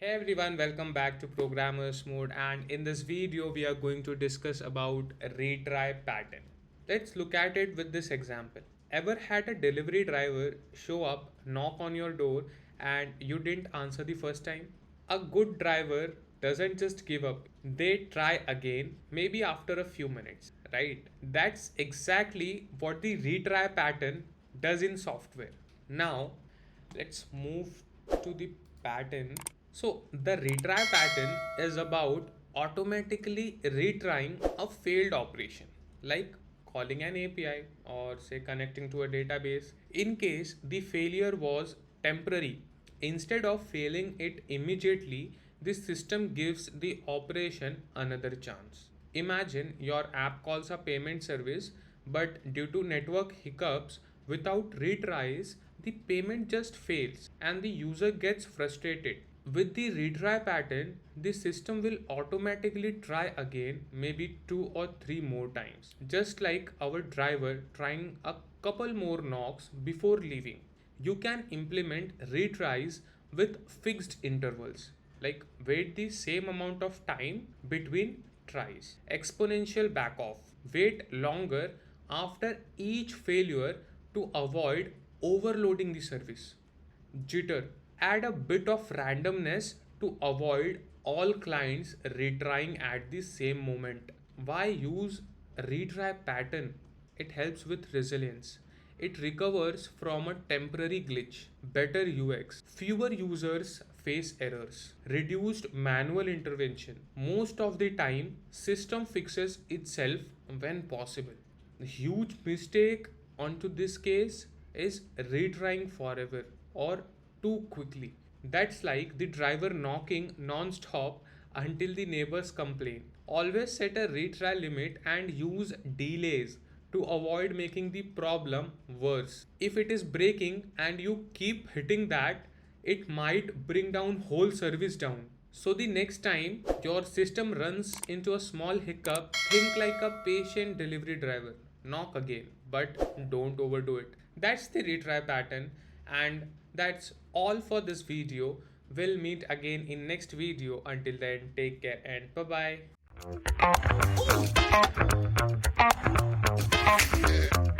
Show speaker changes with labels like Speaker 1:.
Speaker 1: Hey everyone, welcome back to Programmers Mode, and in this video we are going to discuss about retry pattern. Let's look at it with this example. Ever had a delivery driver show up, knock on your door and you didn't answer the first time? A good driver doesn't just give up. They try again, maybe after a few minutes, right? That's exactly what the retry pattern does in software. Now, let's move to the pattern. So the retry pattern is about automatically retrying a failed operation, like calling an API or say connecting to a database. In case the failure was temporary, instead of failing it immediately, the system gives the operation another chance. Imagine your app calls a payment service, but due to network hiccups, without retries, the payment just fails and the user gets frustrated. With the retry pattern, the system will automatically try again, maybe 2 or 3 more times, just like our driver trying a couple more knocks before leaving. You can implement retries with fixed intervals, like wait the same amount of time between tries. Exponential back off, wait longer after each failure to avoid overloading the service. Jitter, add a bit of randomness to avoid all clients retrying at the same moment. Why use retry pattern? It helps with resilience. It recovers from a temporary glitch, better UX, fewer users face errors, reduced manual intervention. Most of the time, system fixes itself when possible. The huge mistake onto this case is retrying forever or too quickly. That's like the driver knocking non-stop until the neighbors complain. Always set a retry limit and use delays to avoid making the problem worse. If it is breaking and you keep hitting that, it might bring down whole service down. So the next time your system runs into a small hiccup, think like a patient delivery driver. Knock again, but don't overdo it. That's the retry pattern, and that's all for this video. We'll meet again in next video. Until then, take care and bye bye.